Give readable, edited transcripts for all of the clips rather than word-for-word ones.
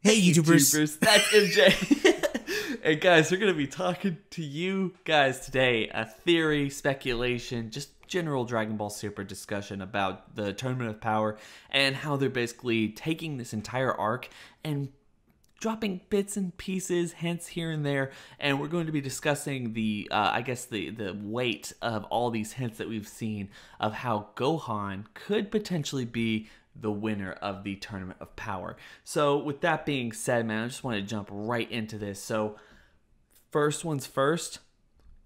Hey, YouTubers. That's MJ. And guys, we're going to be talking to you guys today. A theory, speculation, just general Dragon Ball Super discussion about the Tournament of Power and how they're basically taking this entire arc and dropping bits and pieces, hints here and there, and we're going to be discussing the, the weight of all these hints that we've seen of how Gohan could potentially be the winner of the Tournament of Power. So with that being said, man, I just want to jump right into this. So first one's first,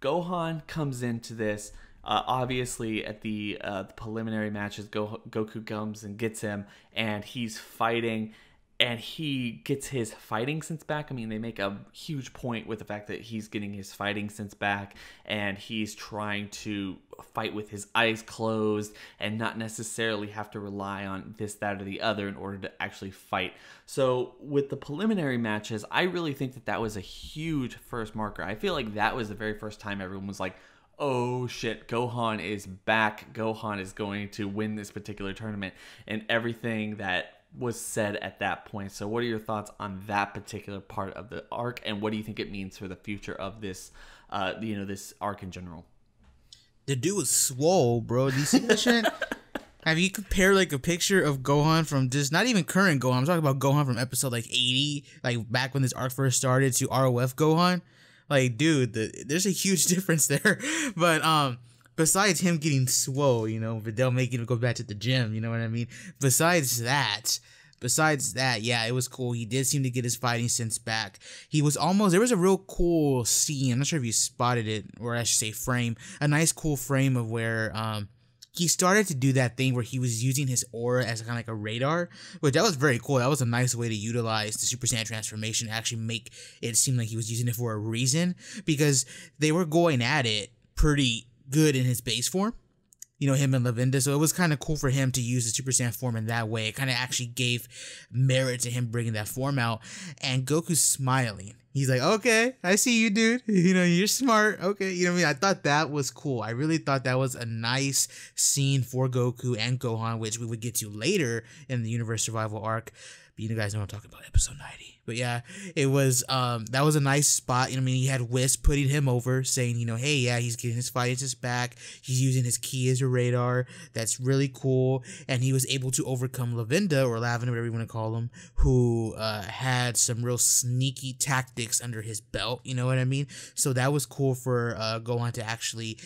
Gohan comes into this. Obviously, at the preliminary matches, Goku comes and gets him, and he's fighting. And he gets his fighting sense back. I mean, they make a huge point with the fact that he's getting his fighting sense back, and he's trying to fight with his eyes closed and not necessarily have to rely on this, that, or the other in order to actually fight. So with the preliminary matches, I really think that that was a huge first marker. I feel like that was the very first time everyone was like, oh shit, Gohan is back. Gohan is going to win this particular tournament, and everything that was said at that point. So what are your thoughts on that particular part of the arc, and what do you think it means for the future of this this arc in general? The dude was swole, bro. Do you see that shit? Have you compared like a picture of Gohan from just not even current Gohan? I'm talking about Gohan from episode like 80, like back when this arc first started, to ROF Gohan. Like, dude, there's a huge difference there. But besides him getting swole, Videl making him go back to the gym, you know what I mean? Besides that, yeah, it was cool. He did seem to get his fighting sense back. There was a real cool scene. I'm not sure if you spotted it, or I should say frame. A nice cool frame of where he started to do that thing where he was using his aura as kind of like a radar, which that was very cool. That was a nice way to utilize the Super Saiyan transformation to actually make it seem like he was using it for a reason, because they were going at it pretty good in his base form, him and Lavinda. So it was kind of cool for him to use the Super Saiyan form in that way. It kind of actually gave merit to him bringing that form out. And Goku's smiling. He's like, okay, I see you, dude. You're smart. Okay. You know what I mean? I thought that was cool. I really thought that was a nice scene for Goku and Gohan, which we would get to later in the Universe Survival arc. But you guys know what I'm talking about, episode 90. But yeah, it was, that was a nice spot. He had Whis putting him over, saying, hey, yeah, he's getting his fights back. He's using his ki as a radar. That's really cool. And he was able to overcome Lavinda, or Lavender, whatever you want to call him, who had some real sneaky tactics under his belt. You know what I mean? So that was cool for Gohan to actually...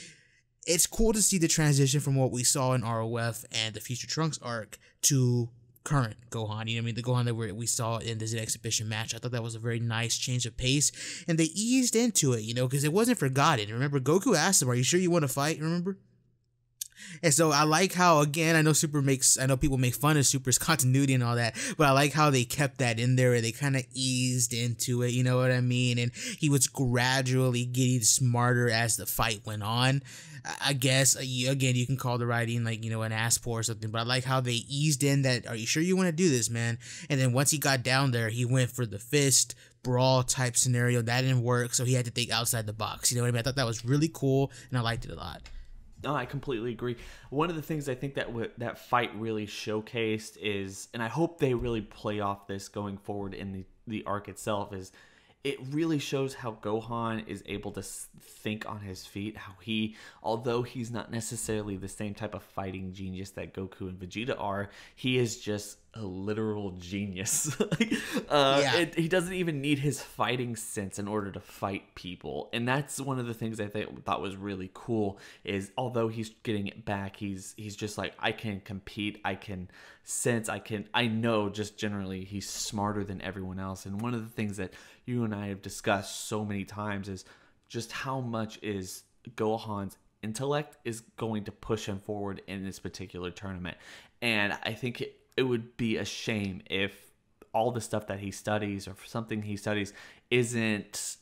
It's cool to see the transition from what we saw in ROF and the Future Trunks arc to current Gohan, the Gohan that we saw in this exhibition match. I thought that was a very nice change of pace, and they eased into it, because it wasn't forgotten. Remember, Goku asked him, "Are you sure you want to fight?" Remember? And so I like how, again, I know people make fun of Super's continuity and all that, but I like how they kept that in there and they kind of eased into it, you know what I mean? And he was gradually getting smarter as the fight went on. I guess, again, you can call the writing like, an ass pour or something, but I like how they eased in that, "Are you sure you want to do this, man?" And then once he got down there, he went for the fist brawl type scenario. That didn't work, so he had to think outside the box, you know what I mean? I thought that was really cool, and I liked it a lot. No, I completely agree. One of the things I think that that fight really showcased is, and I hope they really play off this going forward in the arc itself, is it really shows how Gohan is able to think on his feet, how although he's not necessarily the same type of fighting genius that Goku and Vegeta are, he is just a literal genius. He doesn't even need his fighting sense in order to fight people. And that's one of the things I thought was really cool, is although he's getting it back, he's just like, I can compete, I can sense, I know just generally he's smarter than everyone else. And one of the things that you and I have discussed so many times is just how much is Gohan's intellect is going to push him forward in this particular tournament. And I think it would be a shame if all the stuff that he studies, or something he studies, isn't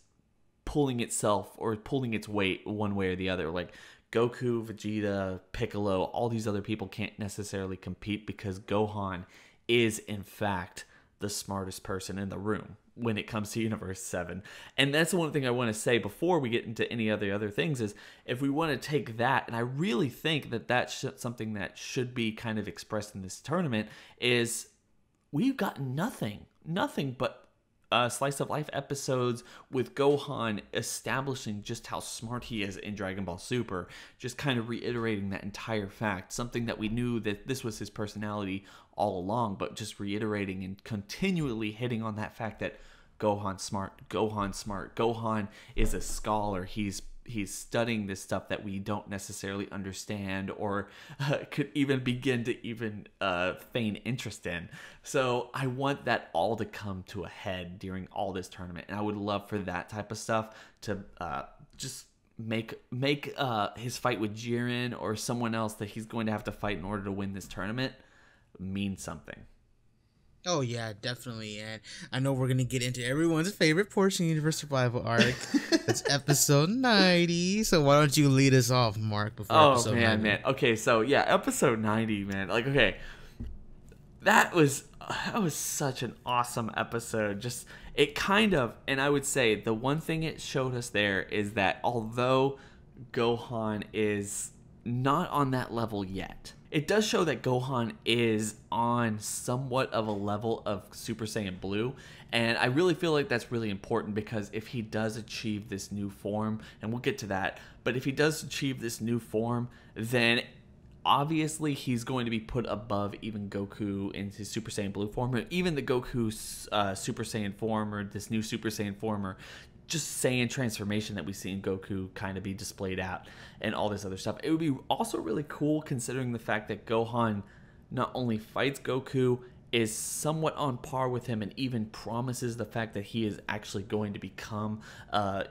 pulling itself or pulling its weight one way or the other. Like Goku, Vegeta, Piccolo, all these other people can't necessarily compete, because Gohan is in fact the smartest person in the room when it comes to Universe 7. And that's the one thing I want to say before we get into any other things, is if we want to take that, and I really think that that's something that should be kind of expressed in this tournament, is we've got nothing but slice of life episodes with Gohan establishing just how smart he is in Dragon Ball Super, just kind of reiterating that entire fact, something that we knew that this was his personality all along, but just reiterating and continually hitting on that fact that Gohan's smart, Gohan is a scholar, he's studying this stuff that we don't necessarily understand or could even begin to even feign interest in. So I want that all to come to a head during all this tournament, and I would love for that type of stuff to just make his fight with Jiren or someone else that he's going to have to fight in order to win this tournament mean something. Oh yeah, definitely. And I know we're gonna get into everyone's favorite portion, Universe Survival Arc. It's episode 90. So why don't you lead us off, Mark? Before episode 90? Man. Okay, so yeah, episode 90, man. Like, okay, that was such an awesome episode. Just it kind of, and I would say the one thing it showed us there is that although Gohan is not on that level yet, it does show that Gohan is on somewhat of a level of Super Saiyan Blue, and I really feel like that's really important because if he does achieve this new form, and we'll get to that, but if he does achieve this new form, then obviously he's going to be put above even Goku in his Super Saiyan Blue form, or even the Goku Super Saiyan form, or this new Super Saiyan form, or just Saiyan transformation that we see in Goku kind of be displayed out and all this other stuff. It would be also really cool considering the fact that Gohan not only fights Goku, is somewhat on par with him, and even promises the fact that he is actually going to become,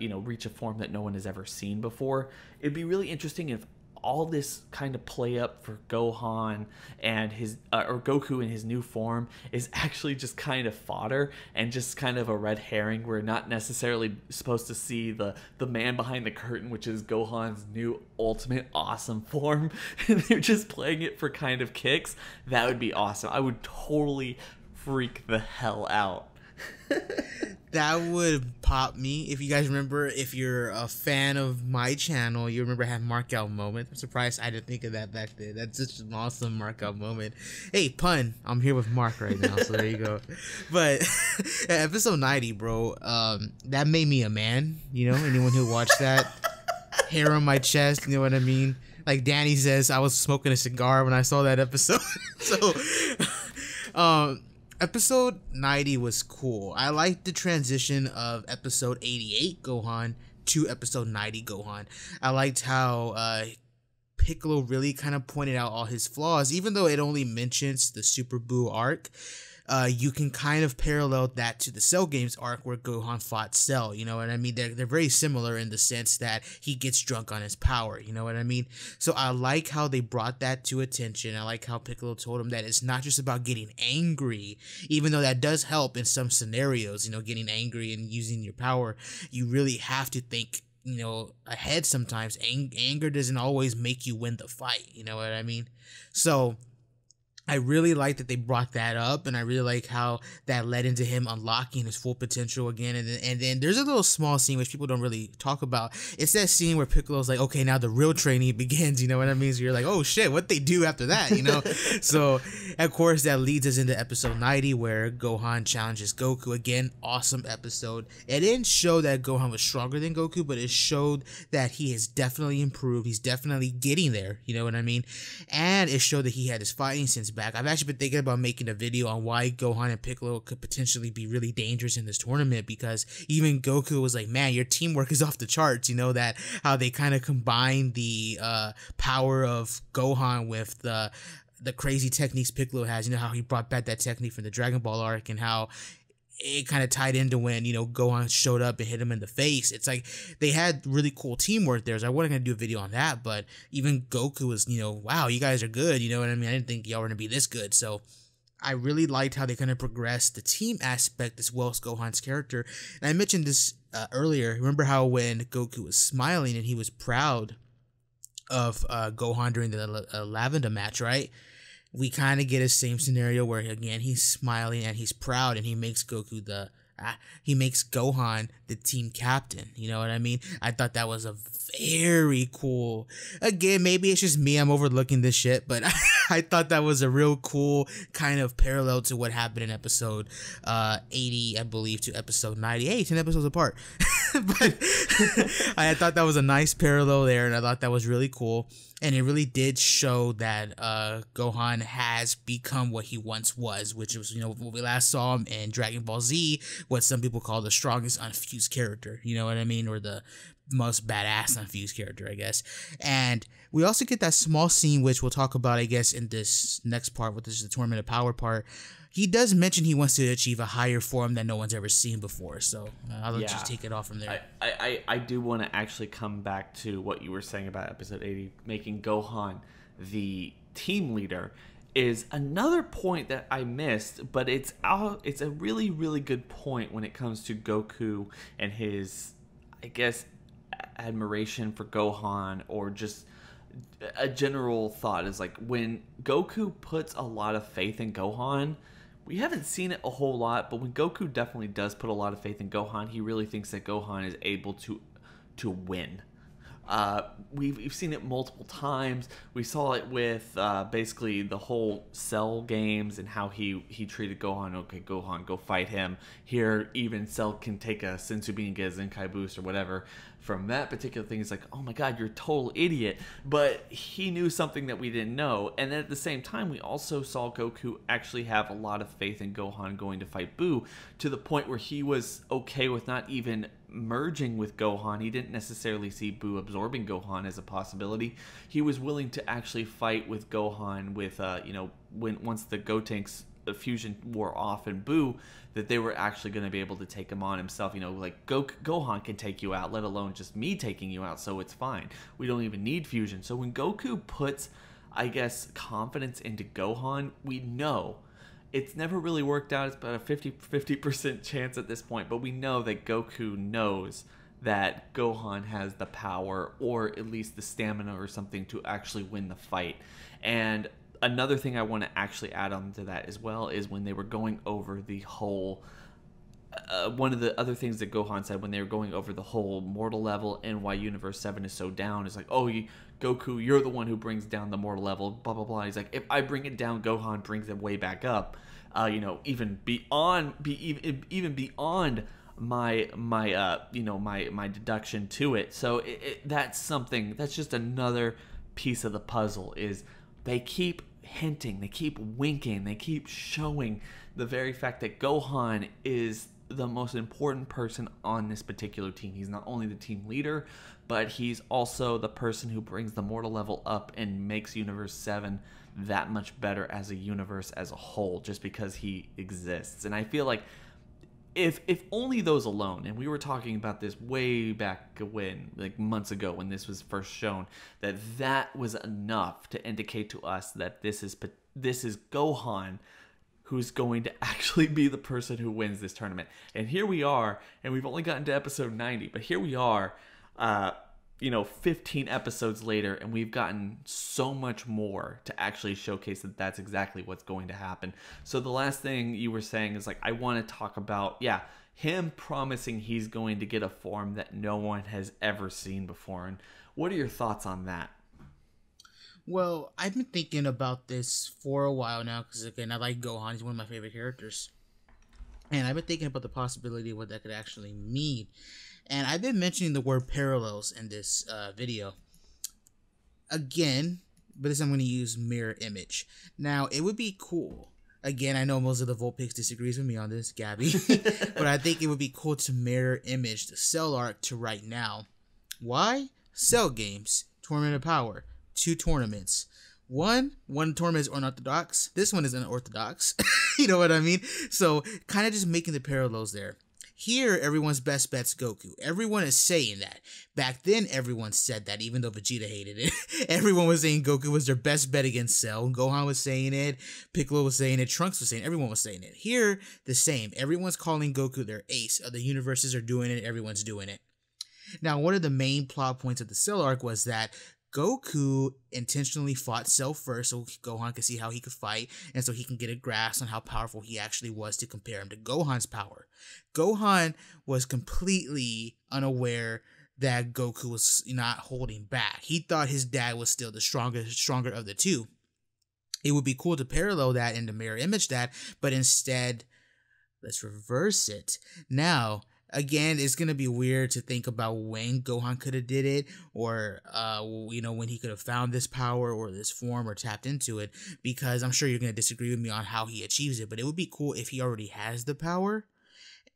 reach a form that no one has ever seen before. It'd be really interesting if all this kind of play up for Gohan and his or Goku in his new form is actually just kind of fodder and just kind of a red herring. We're not necessarily supposed to see the man behind the curtain, which is Gohan's new ultimate awesome form, and they're just playing it for kind of kicks. That would be awesome. I would totally freak the hell out. That would pop me. If you guys remember, if you're a fan of my channel, you remember I had mark out moment. I'm surprised I didn't think of that back then. That's such an awesome mark out moment. Hey, pun. I'm here with Mark right now, so there you go. But episode 90, bro, that made me a man. You know, anyone who watched that, hair on my chest, you know what I mean? Like Danny says, I was smoking a cigar when I saw that episode. So, episode 90 was cool. I liked the transition of episode 88 Gohan to episode 90 Gohan. I liked how Piccolo really kind of pointed out all his flaws, even though it only mentions the Super Buu arc. You can kind of parallel that to the Cell Games arc where Gohan fought Cell, you know what I mean? They're very similar in the sense that he gets drunk on his power, you know what I mean? So I like how they brought that to attention. I like how Piccolo told him that it's not just about getting angry, even though that does help in some scenarios, you know, getting angry and using your power. You really have to think, you know, ahead sometimes. Anger doesn't always make you win the fight, you know what I mean? So I really like that they brought that up, and I really like how that led into him unlocking his full potential again. And then there's a little small scene which people don't really talk about. It's that scene where Piccolo's like, okay, now the real training begins, you know what I mean? So you're like, oh shit, what they do after that, you know? So, of course, that leads us into episode 90 where Gohan challenges Goku. Again, awesome episode. It didn't show that Gohan was stronger than Goku, but it showed that he has definitely improved. He's definitely getting there, you know what I mean? And it showed that he had his fighting sense back. I've actually been thinking about making a video on why Gohan and Piccolo could potentially be really dangerous in this tournament, because even Goku was like, man, your teamwork is off the charts, you know, that how they kind of combine the power of Gohan with the crazy techniques Piccolo has, you know, how he brought back that technique from the Dragon Ball arc, and how it kind of tied into when, you know, Gohan showed up and hit him in the face. It's like they had really cool teamwork there. So I wasn't going to do a video on that, but even Goku was, you know, wow, you guys are good. You know what I mean? I didn't think y'all were going to be this good. So I really liked how they kind of progressed the team aspect as well as Gohan's character. And I mentioned this earlier. Remember how when Goku was smiling and he was proud of Gohan during the Lavender match, right? We kind of get a same scenario where, again, he's smiling and he's proud, and he makes Gohan the team captain. You know what I mean? I thought that was a very cool. Again, maybe it's just me. I'm overlooking this shit, but I thought that was a real cool kind of parallel to what happened in episode 80, I believe, to episode 98, 10 episodes apart. But I thought that was a nice parallel there, and I thought that was really cool. And it really did show that Gohan has become what he once was, which was, you know, when we last saw him in Dragon Ball Z, what some people call the strongest unfused character, you know what I mean? Or the most badass unfused character, I guess. And we also get that small scene, which we'll talk about, I guess, in this next part, which is the Tournament of Power part. He does mention he wants to achieve a higher form that no one's ever seen before. So I'll let you take it off from there. I do want to actually come back to what you were saying about episode 80, making Gohan the team leader, is another point that I missed, but it's a really, really good point when it comes to Goku and his, I guess, admiration for Gohan, or just a general thought is like when Goku puts a lot of faith in Gohan. We haven't seen it a whole lot, but when Goku definitely does put a lot of faith in Gohan, he really thinks that Gohan is able to win. We've seen it multiple times. We saw it with basically the whole Cell games and how he treated Gohan. Okay, Gohan, go fight him. Here, even Cell can take a Senzu Bean and get a Zenkai boost or whatever. From that particular thing, it's like, oh my god, you're a total idiot. But he knew something that we didn't know. And then at the same time, we also saw Goku actually have a lot of faith in Gohan going to fight Buu, to the point where he was okay with not even merging with Gohan. He didn't necessarily see Buu absorbing Gohan as a possibility. He was willing to actually fight with Gohan with, once the Gotenks fusion wore off and Buu, that they were actually going to be able to take him on himself. You know, like Gohan can take you out, let alone just me taking you out, so it's fine. We don't even need fusion. So when Goku puts, I guess, confidence into Gohan, we know it's never really worked out. It's about a 50% chance at this point, but we know that Goku knows that Gohan has the power, or at least the stamina or something, to actually win the fight. And another thing I want to actually add on to that as well is when they were going over the whole one of the other things that Gohan said when they were going over the whole mortal level and why Universe 7 is so down is like, oh, Goku, you're the one who brings down the mortal level, blah blah blah. He's like, if I bring it down, Gohan brings it way back up, even beyond my deduction to it. So that's something, that's just another piece of the puzzle. Is they keep hinting, they keep winking, they keep showing the very fact that Gohan is the most important person on this particular team. He's not only the team leader, but he's also the person who brings the mortal level up and makes Universe 7 that much better as a universe as a whole, just because he exists. And I feel like if only those alone, and we were talking about this way back when, like months ago when this was first shown, that was enough to indicate to us that this is Gohan who's going to actually be the person who wins this tournament. And here we are, and we've only gotten to episode 90, but here we are, 15 episodes later, and we've gotten so much more to actually showcase that that's exactly what's going to happen. So the last thing you were saying is, like, I want to talk about, him promising he's going to get a form that no one has ever seen before. And what are your thoughts on that? Well, I've been thinking about this for a while now, because, again, I like Gohan. He's one of my favorite characters. And I've been thinking about the possibility of what that could actually mean. And I've been mentioning the word parallels in this video. Again, but this I'm going to use mirror image. Now, it would be cool. Again, I know most of the Volpix disagrees with me on this, Gabby. But I think it would be cool to mirror image the Cell arc to right now. Why? Cell games. Tournament of Power. 2 tournaments. One tournament is unorthodox. This one is unorthodox. You know what I mean? So, kind of just making the parallels there. Here, everyone's best bet's Goku. Everyone is saying that. Back then, everyone said that, even though Vegeta hated it. Everyone was saying Goku was their best bet against Cell. Gohan was saying it. Piccolo was saying it. Trunks was saying it. Everyone was saying it. Here, the same. Everyone's calling Goku their ace. Other universes are doing it. Everyone's doing it. Now, one of the main plot points of the Cell arc was that Goku intentionally fought Cell first so Gohan could see how he could fight, and so he can get a grasp on how powerful he actually was to compare him to Gohan's power. Gohan was completely unaware that Goku was not holding back. He thought his dad was still the stronger of the two. it would be cool to parallel that and to mirror image that, but instead, let's reverse it. Now, again, it's gonna be weird to think about when Gohan could have did it, or when he could have found this power or this form or tapped into it, because I'm sure you're gonna disagree with me on how he achieves it. But it would be cool if he already has the power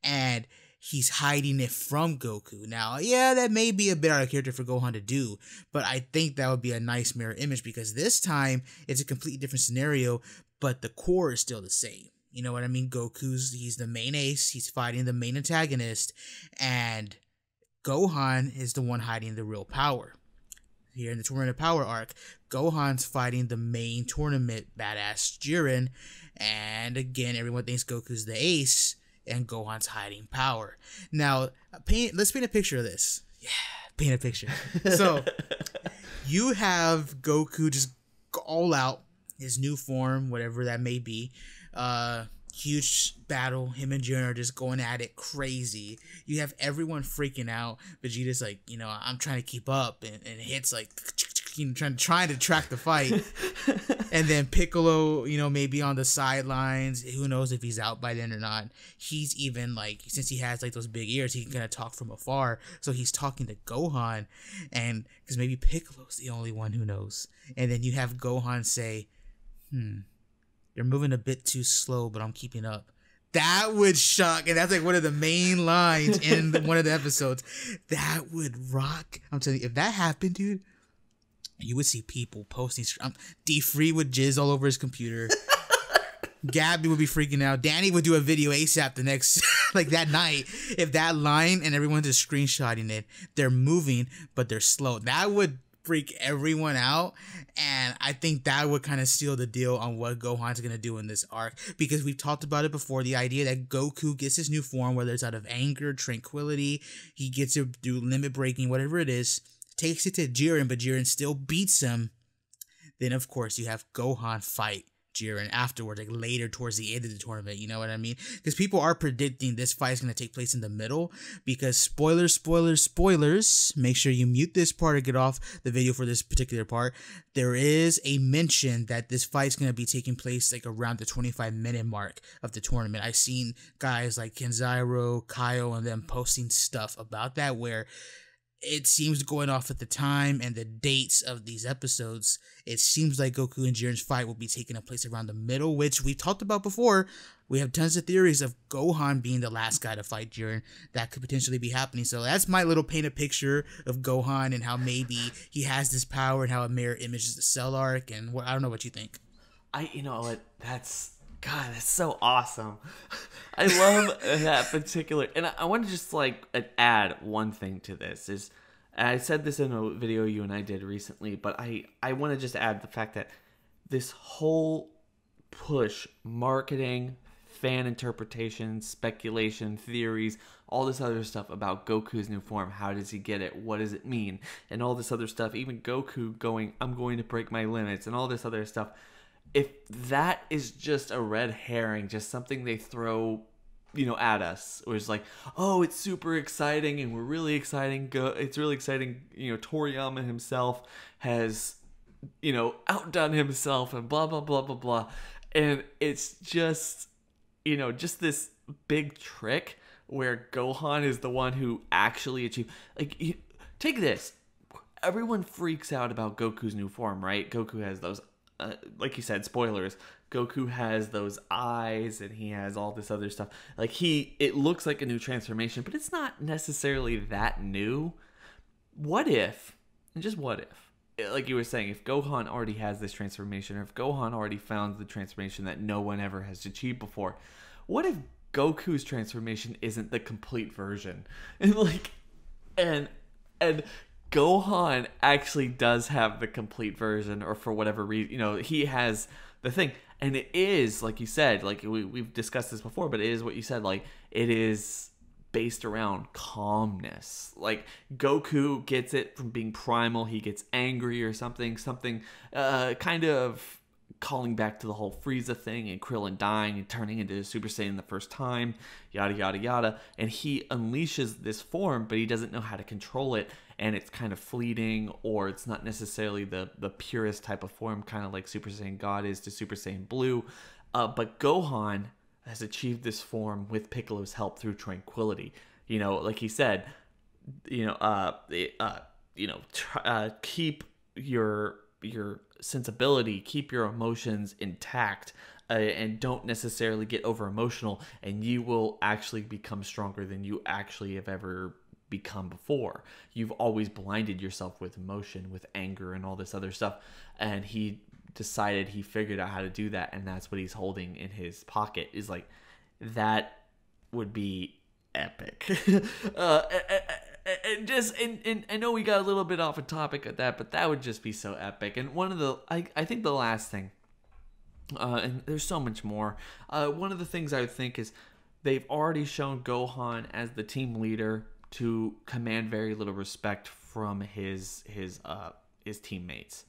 and he's hiding it from Goku. Now, yeah, that may be a bit out of character for Gohan to do, but I think that would be a nice mirror image, because this time it's a completely different scenario, but the core is still the same. You know what I mean? He's the main ace, he's fighting the main antagonist, and Gohan is the one hiding the real power. Here in the Tournament of Power arc, Gohan's fighting the main tournament badass Jiren, and again, everyone thinks Goku's the ace, and Gohan's hiding power. Now, let's paint a picture of this. Yeah, paint a picture. So, you have Goku just all out, his new form, whatever that may be. Huge battle. Him and Jiren are just going at it crazy. You have everyone freaking out. Vegeta's like, I'm trying to keep up, and hits like, trying to track the fight. And then Piccolo, maybe on the sidelines. Who knows if he's out by then or not. He's even like, since he has like those big ears, he can kind of talk from afar. So he's talking to Gohan, and because maybe Piccolo's the only one who knows. And then you have Gohan say, "You're moving a bit too slow, but I'm keeping up." That would shock, and that's like one of the main lines in one of the episodes. That would rock. I'm telling you, if that happened, dude, you would see people posting. D-Free would jizz all over his computer. Gabby would be freaking out. Danny would do a video ASAP the next, like that night. If that line and everyone's just screenshotting it, they're moving, but they're slow. That would freak everyone out, and I think that would kind of seal the deal on what Gohan's gonna do in this arc, because we've talked about it before, the idea that Goku gets his new form, whether it's out of anger, tranquility, he gets it through limit breaking, whatever it is, takes it to Jiren, but Jiren still beats him. Then of course you have Gohan fight Jiren afterwards, like later towards the end of the tournament, you know what I mean? Because people are predicting this fight is going to take place in the middle, because spoilers, make sure you mute this part or get off the video for this particular part. There is a mention that this fight is going to be taking place like around the 25-minute mark of the tournament. I've seen guys like Kenzairo, Kyle, and them posting stuff about that, where it seems going off at the time and the dates of these episodes, it seems like Goku and Jiren's fight will be taking place around the middle, which we talked about before. We have tons of theories of Gohan being the last guy to fight Jiren. That could potentially be happening. So that's my little painted picture of Gohan and how maybe he has this power and how it mirror images the Cell arc. And I don't know what you think. God, that's so awesome. I love that particular, and I want to just like add one thing to this. I said this in a video you and I did recently, but I want to just add the fact that this whole push, marketing, fan interpretation, speculation, theories, all this other stuff about Goku's new form, how does he get it, what does it mean, and all this other stuff, even Goku going, "I'm going to break my limits," and all this other stuff. If that is just a red herring, just something they throw, at us, or it's like, "Oh, it's super exciting and we're really exciting. It's really exciting. Toriyama himself has, outdone himself and blah, blah, blah, blah, blah." And it's just, just this big trick where Gohan is the one who actually achieved, take this. Everyone freaks out about Goku's new form, right? Goku has those, like you said, spoilers, Goku has those eyes and he has all this other stuff. It looks like a new transformation, but it's not necessarily that new. What if, and just what if, like you were saying, if Gohan already has this transformation, or if Gohan already found the transformation that no one ever has achieved before, what if Goku's transformation isn't the complete version? And Gohan actually does have the complete version, or for whatever reason, he has the thing. And it is, like you said, we've discussed this before, but it is what you said, it is based around calmness. Goku gets it from being primal, he gets angry or something kind of calling back to the whole Frieza thing and Krillin dying and turning into Super Saiyan the first time, yada yada yada. And he unleashes this form, but he doesn't know how to control it, and it's kind of fleeting, or it's not necessarily the purest type of form, kind of like Super Saiyan God is to Super Saiyan Blue. But Gohan has achieved this form with Piccolo's help through tranquility. You know, like he said, keep your sensibility, keep your emotions intact, and don't necessarily get over emotional, and you will actually become stronger than you actually have ever become before. You've always blinded yourself with emotion, with anger, and all this other stuff. And he figured out how to do that, and that's what he's holding in his pocket. Is like, that would be epic. And I know we got a little bit off a topic at that, but that would just be so epic. And one of the, I think the last thing, and there's so much more. One of the things I would think is they've already shown Gohan as the team leader to command very little respect from his teammates.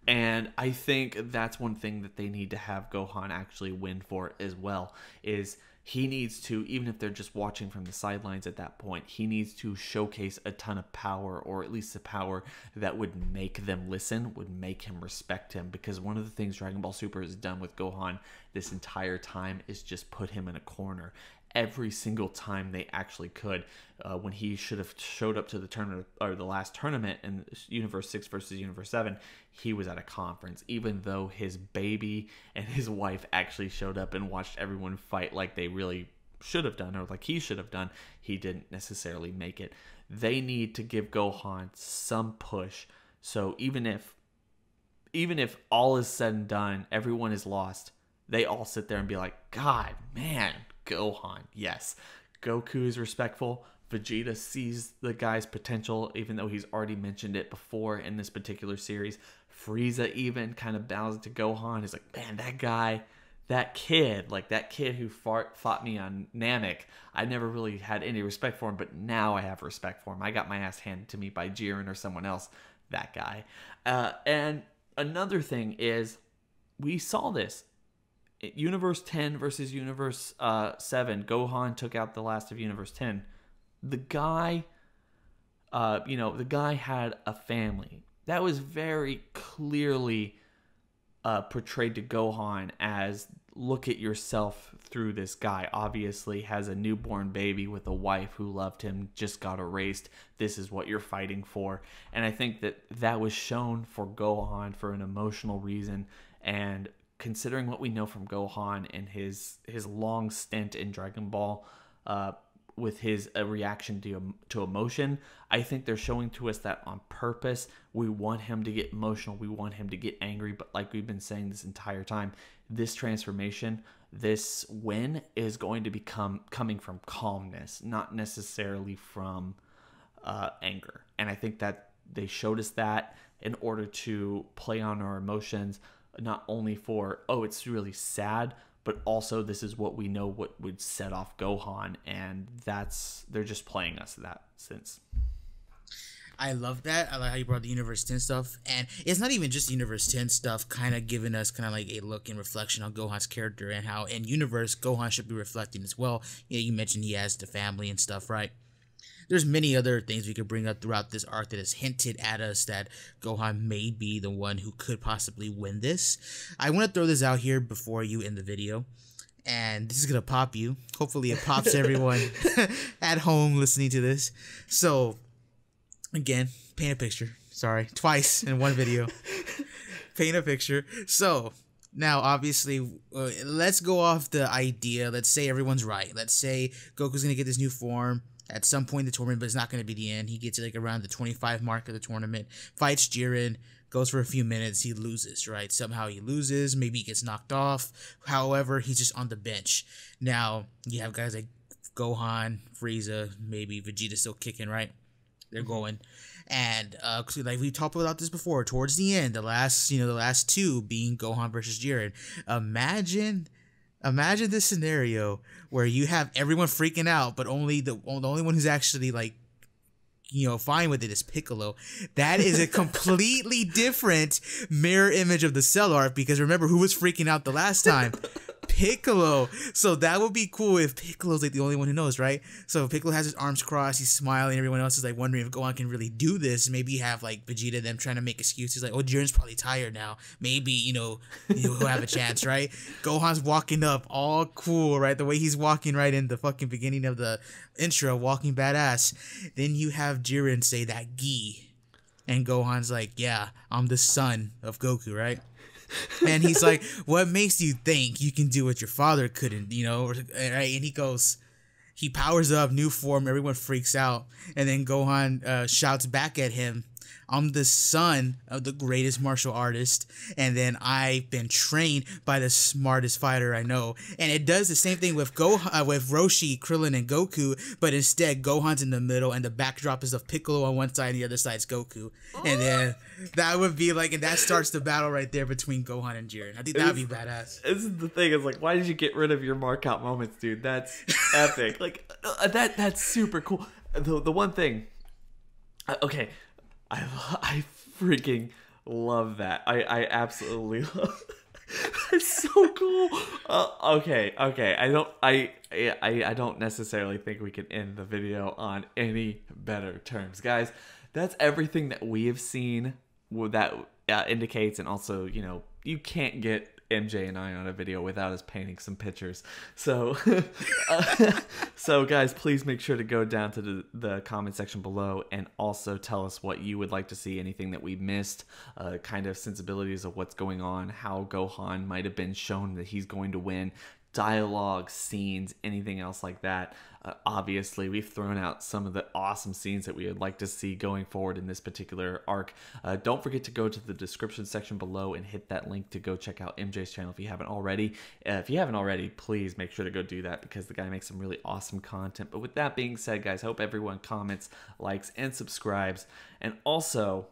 And I think that's one thing that they need to have Gohan actually win for as well, is he needs to, even if they're just watching from the sidelines at that point, he needs to showcase a ton of power, or at least a power that would make them listen, would make him respect him. Because one of the things Dragon Ball Super has done with Gohan this entire time is just put him in a corner. Every single time they actually could, when he should have showed up to the tournament, or the last tournament in Universe 6 versus Universe 7, he was at a conference, even though his baby and his wife actually showed up and watched everyone fight like they really should have done, or like he should have done. He didn't necessarily make it. They need to give Gohan some push, so even if all is said and done, everyone is lost, they all sit there and be like, God, man, Gohan, yes. Goku is respectful. Vegeta sees the guy's potential, even though he's already mentioned it before in this particular series. Frieza even kind of bows to Gohan. He's like, man, that kid who fought me on Namek, I never really had any respect for him, but now I have respect for him. I got my ass handed to me by Jiren or someone else. That guy. And another thing is, we saw this. Universe 10 versus Universe 7, Gohan took out the last of Universe 10. The guy had a family. That was very clearly portrayed to Gohan as, look at yourself through this guy. Obviously has a newborn baby with a wife who loved him, just got erased. This is what you're fighting for. And I think that was shown for Gohan for an emotional reason. And considering what we know from Gohan and his long stint in Dragon Ball, with his reaction to emotion, I think they're showing to us that on purpose. We want him to get emotional, we want him to get angry, but like we've been saying this entire time, this transformation, this win is going to coming from calmness, not necessarily from anger. And I think that they showed us that in order to play on our emotions, not only for, oh, it's really sad, but also this is what we know what would set off Gohan, and they're just playing us in that sense. I love that. I like how you brought the Universe 10 stuff, and it's not even just Universe 10 stuff, kind of giving us kind of like a look and reflection on Gohan's character and how in Universe Gohan should be reflecting as well. Yeah, you mentioned he has the family and stuff, right? There's many other things we could bring up throughout this arc that has hinted at us that Gohan may be the one who could possibly win this. I want to throw this out here before you end the video, and this is going to pop you. Hopefully it pops everyone at home listening to this. So, again, paint a picture. Sorry, twice in one video. Paint a picture. So, now, obviously, let's go off the idea. Let's say everyone's right. Let's say Goku's going to get this new form at some point in the tournament, but it's not going to be the end. He gets it like around the 25 mark of the tournament, fights Jiren, goes for a few minutes, he loses, right? Somehow he loses, maybe he gets knocked off. However, he's just on the bench. Now, you have guys like Gohan, Frieza, maybe Vegeta still kicking, right? They're going. And like we talked about this before, towards the end, the last two being Gohan versus Jiren. Imagine this scenario where you have everyone freaking out, but only the only one who's actually like fine with it is Piccolo. That is a completely different mirror image of the Cell art, because remember who was freaking out the last time? Piccolo. So that would be cool if Piccolo's like the only one who knows, right? So Piccolo has his arms crossed, he's smiling, everyone else is like wondering if Gohan can really do this. Maybe have like Vegeta them trying to make excuses like, oh, Jiren's probably tired now. Maybe, he'll have a chance, right? Gohan's walking up all cool, right? The way he's walking right in the fucking beginning of the intro, walking badass. Then you have Jiren say that gi. And Gohan's like, yeah, I'm the son of Goku, right? And he's like, what makes you think you can do what your father couldn't, right? And he powers up, new form, everyone freaks out. And then Gohan shouts back at him, I'm the son of the greatest martial artist, and then I've been trained by the smartest fighter I know. And it does the same thing with with Roshi, Krillin, and Goku, but instead Gohan's in the middle, and the backdrop is of Piccolo on one side, and the other side's Goku. And then that would be like, and that starts the battle right there between Gohan and Jiren. I think that'd be badass. This is the thing. Is like, why did you get rid of your mark out moments, dude? That's epic. Like that's super cool. The one thing. Okay. I freaking love that. I absolutely love it. That's so cool. Okay. I don't necessarily think we can end the video on any better terms, guys. That's everything that we have seen. That indicates, and also, you can't get MJ and I on a video without us painting some pictures. So, so guys, please make sure to go down to the comment section below and also tell us what you would like to see, anything that we missed, kind of sensibilities of what's going on, how Gohan might have been shown that he's going to win, dialogue, scenes, anything else like that. Obviously, we've thrown out some of the awesome scenes that we would like to see going forward in this particular arc. Don't forget to go to the description section below and hit that link to go check out MJ's channel if you haven't already. If you haven't already, please make sure to go do that, because the guy makes some really awesome content. But with that being said, guys, I hope everyone comments, likes, and subscribes. And also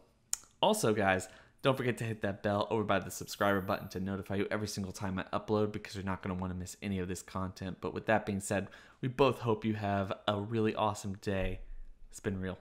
guys, don't forget to hit that bell over by the subscriber button to notify you every single time I upload, because you're not going to want to miss any of this content. But with that being said, we both hope you have a really awesome day. It's been real.